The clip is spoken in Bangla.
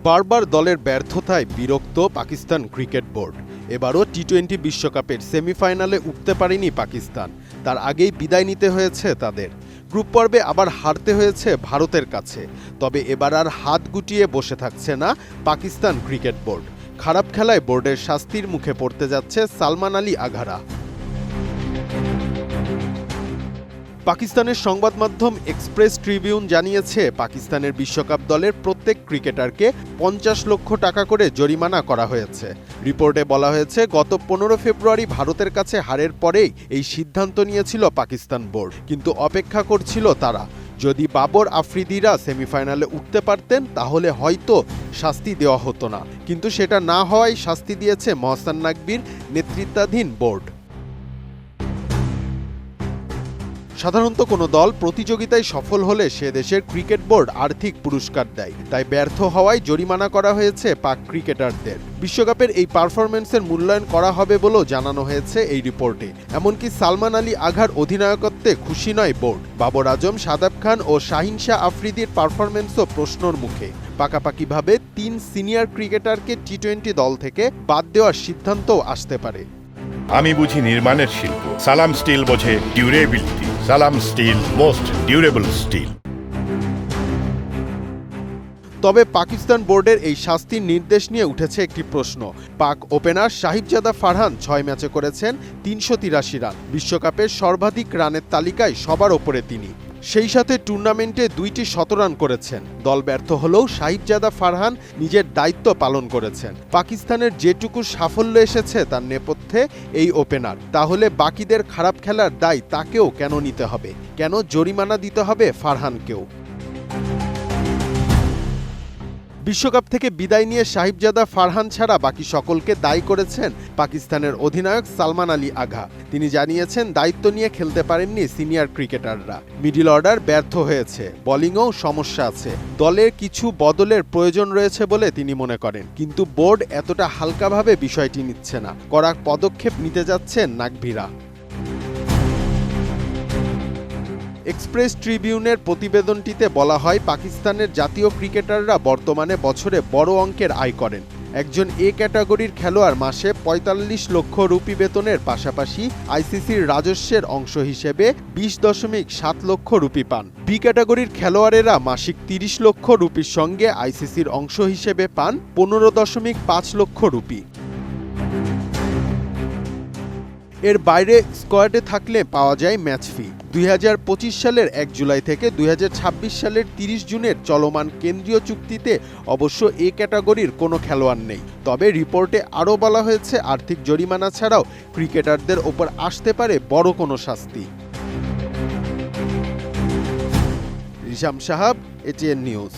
বারবার দলের ব্যর্থতায় বিরক্ত পাকিস্তান ক্রিকেট বোর্ড। এবারও টি-20 বিশ্বকাপের সেমিফাইনালে উঠতে পারেনি পাকিস্তান। তার আগেই বিদায় নিতে হয়েছে তাদের। গ্রুপ পর্বে আবার হারতে হয়েছে ভারতের কাছে। তবে এবার আর হাত গুটিয়ে বসে থাকছে না পাকিস্তান ক্রিকেট বোর্ড। খারাপ খেলায় বোর্ডের শাস্তির মুখে পড়তে যাচ্ছে সালমান আলী আঘারা। পাকিস্তানের সংবাদ মাধ্যম এক্সপ্রেস ট্রিবিউন জানিয়েছে, পাকিস্তানের বিশ্বকাপ দলের প্রত্যেক ক্রিকেটারকে 50 লক্ষ টাকা করে জরিমানা করা হয়েছে। রিপোর্টে বলা হয়েছে, গত 15 ফেব্রুয়ারি ভারতের কাছে হারের পরেই এই সিদ্ধান্ত নিয়েছিল পাকিস্তান বোর্ড। কিন্তু অপেক্ষা করছিল তারা। যদি বাবর আফ্রিদিরা সেমিফাইনালে উঠতে পারতেন তাহলে হয়তো শাস্তি দেওয়া হতো না। কিন্তু সেটা না হওয়ায় শাস্তি দিয়েছে মহসান নাকভির নেতৃত্বাধীন বোর্ড। সাধারণত কোনো দল প্রতিযোগিতায় সফল হলে সে দেশের ক্রিকেট বোর্ড আর্থিক পুরস্কার দেয়। তাই ব্যর্থ হওয়ায় জরিমানা করা হয়েছে পাক ক্রিকেটারদের। বিশ্বকাপের এই পারফরম্যান্সের মূল্যায়ন করা হবে বলেও জানানো হয়েছে এই রিপোর্টে। এমনকি সালমান আলী আঘার অধিনায়কত্বে খুশি নয় বোর্ড। বাবর আজম, শাদাব খান ও শাহিন শাহ আফ্রিদির পারফরম্যান্সও প্রশ্নর মুখে। পাকাপাকিভাবে 3 সিনিয়র ক্রিকেটারকে টি-20 দল থেকে বাদ দেওয়ার সিদ্ধান্তও আসতে পারে। আমি বুঝি নির্মাণের শিল্প, সালাম স্টিল বোঝে ডিউরেবিলিটি। সালাম স্টিল, মোস্ট ডিউরেবল স্টিল। তবে পাকিস্তান বোর্ডের এই শাস্তির নির্দেশ নিয়ে উঠেছে একটি প্রশ্ন। পাক ওপেনার সাহিবজাদা ফারহান 6 ম্যাচে করেছেন 383 রান। বিশ্বকাপের সর্বাধিক রানের তালিকায় সবার ওপরে তিনি। সেই সাথে টুর্নামেন্টে 2টি শতরান করেছেন। দল ব্যর্থ হলেও সাহিবজাদা ফারহান নিজের দায়িত্ব পালন করেছেন। পাকিস্তানের যেটুকু সাফল্য এসেছে তার নেপথ্যে এই ওপেনার। তাহলে বাকিদের খারাপ খেলার দায় তাকেও কেন নিতে হবে? কেন জরিমানা দিতে হবে ফারহানকেও? বিশ্বকাপ থেকে বিদায় নিয়ে সাহিবজাদা ফারহান ছাড়া বাকি সকলকে দায়ী করেছেন পাকিস্তানের অধিনায়ক সালমান আলী আঘা। তিনি জানিয়েছেন, দায়িত্ব নিয়ে খেলতে পারেননি সিনিয়র ক্রিকেটাররা। মিডল অর্ডার ব্যর্থ হয়েছে, বোলিংয়েও সমস্যা আছে। দলের কিছু বদলের প্রয়োজন রয়েছে বলে তিনি মনে করেন। কিন্তু বোর্ড এতটা হালকাভাবে বিষয়টি নিচ্ছে না। কড়া পদক্ষেপ নিতে যাচ্ছেন নাকভিরা। এক্সপ্রেস ট্রিবিউনের প্রতিবেদনটিতে বলা হয়, পাকিস্তানের জাতীয় ক্রিকেটাররা বর্তমানে বছরে বড় অঙ্কের আয় করেন। একজন এ ক্যাটাগরির খেলোয়াড় মাসে 45 লক্ষ রুপি বেতনের পাশাপাশি আইসিসির রাজস্বের অংশ হিসেবে 20.7 লক্ষ রুপি পান। বি ক্যাটাগরির খেলোয়াড়েরা মাসিক 30 লক্ষ রুপির সঙ্গে আইসিসির অংশ হিসেবে পান 15.5 লক্ষ রুপি। এর বাইরে স্কোয়াডে থাকলে পাওয়া যায় ম্যাচ ফি। 2025 সালের 1 জুলাই থেকে 2026 সালের 30 জুনের চলমান কেন্দ্রীয় চুক্তিতে অবশ্য এ ক্যাটাগরির কোনো খেলোয়াড় নেই। তবে রিপোর্টে আরও বলা হয়েছে, আর্থিক জরিমানা ছাড়াও ক্রিকেটারদের ওপর আসতে পারে বড় কোনো শাস্তি। রিশাম সাহাব, এটিএন নিউজ।